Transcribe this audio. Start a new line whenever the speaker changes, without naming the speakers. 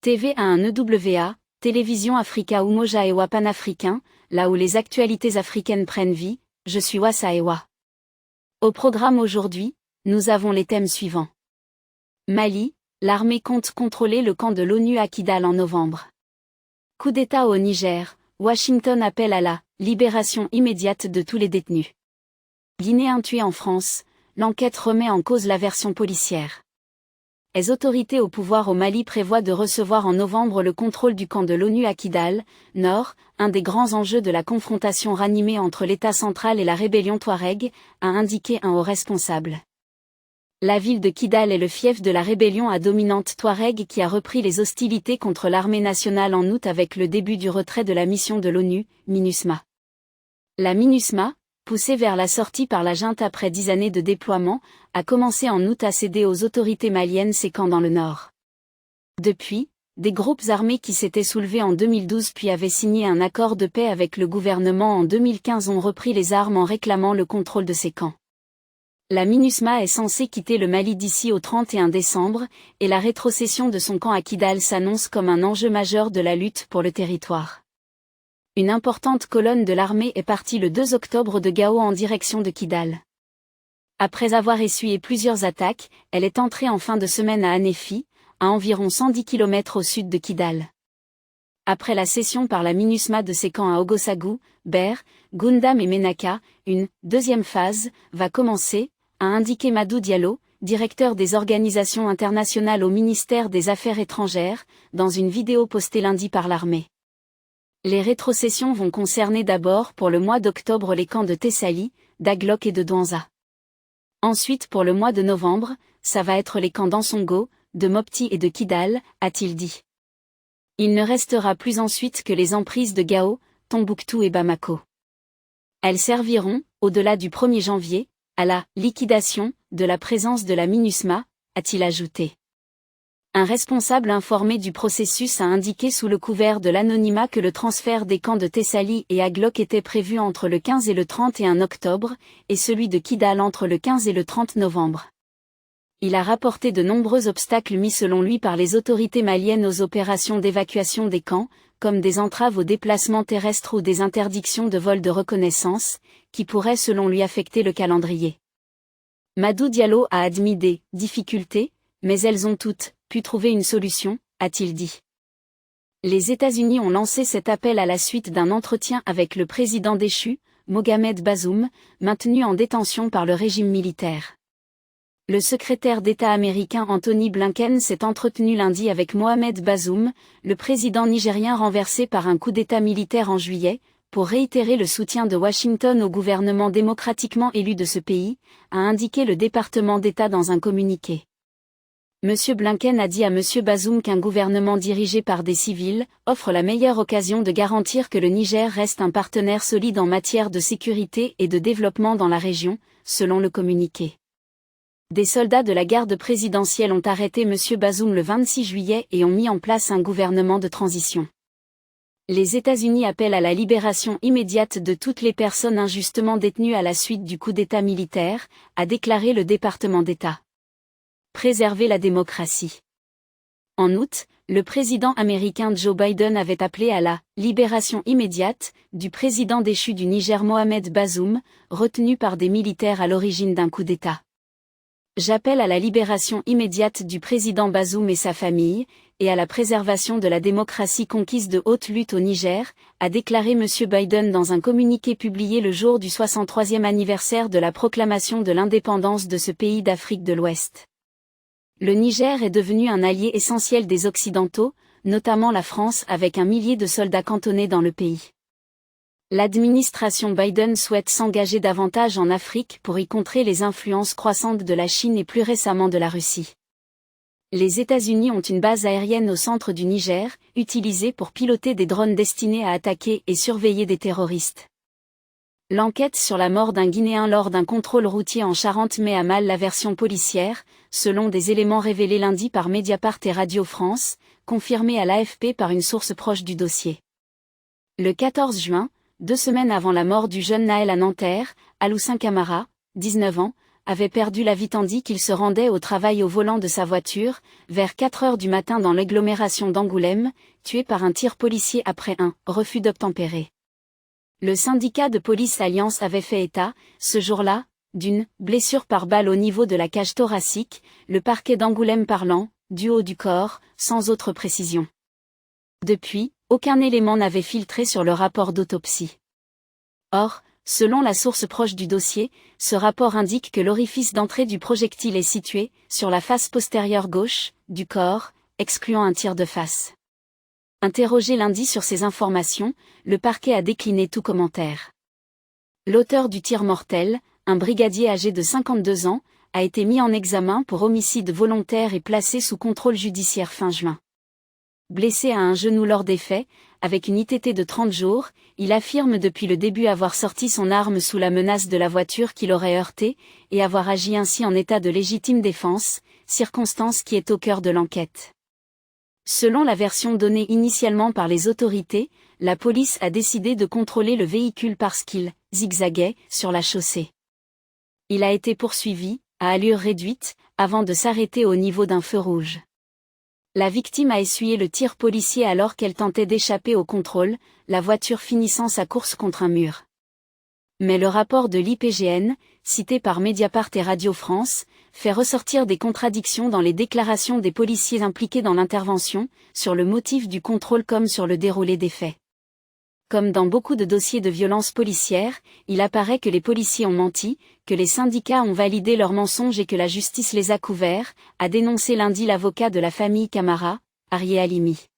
TV a un EWA, Télévision Africa Umoja Ewa panafricain, là où les actualités africaines prennent vie, je suis Wassa Ewa. Au programme aujourd'hui, nous avons les thèmes suivants. Mali, l'armée compte contrôler le camp de l'ONU à Kidal en novembre. Coup d'État au Niger, Washington appelle à la libération immédiate de tous les détenus. Guinéens tués en France, l'enquête remet en cause la version policière. Les autorités au pouvoir au Mali prévoient de recevoir en novembre le contrôle du camp de l'ONU à Kidal, Nord, un des grands enjeux de la confrontation ranimée entre l'État central et la rébellion Touareg, a indiqué un haut responsable. La ville de Kidal est le fief de la rébellion à dominante Touareg qui a repris les hostilités contre l'armée nationale en août avec le début du retrait de la mission de l'ONU, MINUSMA. La MINUSMA, poussée vers la sortie par la junte après 10 années de déploiement, a commencé en août à céder aux autorités maliennes ses camps dans le nord. Depuis, des groupes armés qui s'étaient soulevés en 2012 puis avaient signé un accord de paix avec le gouvernement en 2015 ont repris les armes en réclamant le contrôle de ces camps. La MINUSMA est censée quitter le Mali d'ici au 31 décembre, et la rétrocession de son camp à Kidal s'annonce comme un enjeu majeur de la lutte pour le territoire. Une importante colonne de l'armée est partie le 2 octobre de Gao en direction de Kidal. Après avoir essuyé plusieurs attaques, elle est entrée en fin de semaine à Anéfi, à environ 110 km au sud de Kidal. Après la cession par la MINUSMA de ses camps à Ogosagou, Ber, Gundam et Menaka, une deuxième phase va commencer, a indiqué Madou Diallo, directeur des organisations internationales au ministère des Affaires étrangères, dans une vidéo postée lundi par l'armée. Les rétrocessions vont concerner d'abord pour le mois d'octobre les camps de Tessali, d'Aglok et de Douanza. Ensuite pour le mois de novembre, ça va être les camps d'Ansongo, de Mopti et de Kidal, a-t-il dit. Il ne restera plus ensuite que les emprises de Gao, Tombouctou et Bamako. Elles serviront, au-delà du 1er janvier, à la liquidation de la présence de la MINUSMA, a-t-il ajouté. Un responsable informé du processus a indiqué sous le couvert de l'anonymat que le transfert des camps de Tessali et Aglok était prévu entre le 15 et le 31 octobre, et celui de Kidal entre le 15 et le 30 novembre. Il a rapporté de nombreux obstacles mis selon lui par les autorités maliennes aux opérations d'évacuation des camps, comme des entraves au déplacement terrestre ou des interdictions de vol de reconnaissance, qui pourraient selon lui affecter le calendrier. Madou Diallo a admis des difficultés, mais elles ont toutes pu trouver une solution, a-t-il dit. Les États-Unis ont lancé cet appel à la suite d'un entretien avec le président déchu, Mohamed Bazoum, maintenu en détention par le régime militaire. Le secrétaire d'État américain Anthony Blinken s'est entretenu lundi avec Mohamed Bazoum, le président nigérien renversé par un coup d'État militaire en juillet, pour réitérer le soutien de Washington au gouvernement démocratiquement élu de ce pays, a indiqué le département d'État dans un communiqué. M. Blinken a dit à M. Bazoum qu'un gouvernement dirigé par des civils offre la meilleure occasion de garantir que le Niger reste un partenaire solide en matière de sécurité et de développement dans la région, selon le communiqué. Des soldats de la garde présidentielle ont arrêté M. Bazoum le 26 juillet et ont mis en place un gouvernement de transition. Les États-Unis appellent à la libération immédiate de toutes les personnes injustement détenues à la suite du coup d'État militaire, a déclaré le département d'État. Préserver la démocratie. En août, le président américain Joe Biden avait appelé à la libération immédiate du président déchu du Niger Mohamed Bazoum, retenu par des militaires à l'origine d'un coup d'État. J'appelle à la libération immédiate du président Bazoum et sa famille, et à la préservation de la démocratie conquise de haute lutte au Niger, a déclaré M. Biden dans un communiqué publié le jour du 63e anniversaire de la proclamation de l'indépendance de ce pays d'Afrique de l'Ouest. Le Niger est devenu un allié essentiel des Occidentaux, notamment la France avec 1 millier de soldats cantonnés dans le pays. L'administration Biden souhaite s'engager davantage en Afrique pour y contrer les influences croissantes de la Chine et plus récemment de la Russie. Les États-Unis ont une base aérienne au centre du Niger, utilisée pour piloter des drones destinés à attaquer et surveiller des terroristes. L'enquête sur la mort d'un Guinéen lors d'un contrôle routier en Charente met à mal la version policière, selon des éléments révélés lundi par Mediapart et Radio France, confirmés à l'AFP par une source proche du dossier. Le 14 juin, 2 semaines avant la mort du jeune Naël à Nanterre, Aloussin Camara, 19 ans, avait perdu la vie tandis qu'il se rendait au travail au volant de sa voiture, vers 4 heures du matin dans l'agglomération d'Angoulême, tué par un tir policier après un refus d'obtempérer. Le syndicat de police Alliance avait fait état, ce jour-là, d'une blessure par balle au niveau de la cage thoracique, le parquet d'Angoulême parlant, du haut du corps, sans autre précision. Depuis, aucun élément n'avait filtré sur le rapport d'autopsie. Or, selon la source proche du dossier, ce rapport indique que l'orifice d'entrée du projectile est situé, sur la face postérieure gauche, du corps, excluant un tir de face. Interrogé lundi sur ces informations, le parquet a décliné tout commentaire. L'auteur du tir mortel, un brigadier âgé de 52 ans, a été mis en examen pour homicide volontaire et placé sous contrôle judiciaire fin juin. Blessé à un genou lors des faits, avec une ITT de 30 jours, il affirme depuis le début avoir sorti son arme sous la menace de la voiture qui l'aurait heurté, et avoir agi ainsi en état de légitime défense, circonstance qui est au cœur de l'enquête. Selon la version donnée initialement par les autorités, la police a décidé de contrôler le véhicule parce qu'il zigzaguait sur la chaussée. Il a été poursuivi, à allure réduite, avant de s'arrêter au niveau d'un feu rouge. La victime a essuyé le tir policier alors qu'elle tentait d'échapper au contrôle, la voiture finissant sa course contre un mur. Mais le rapport de l'IPGN, cité par Mediapart et Radio France, fait ressortir des contradictions dans les déclarations des policiers impliqués dans l'intervention, sur le motif du contrôle comme sur le déroulé des faits. Comme dans beaucoup de dossiers de violence policière, il apparaît que les policiers ont menti, que les syndicats ont validé leurs mensonges et que la justice les a couverts, a dénoncé lundi l'avocat de la famille Camara, Arié Halimi.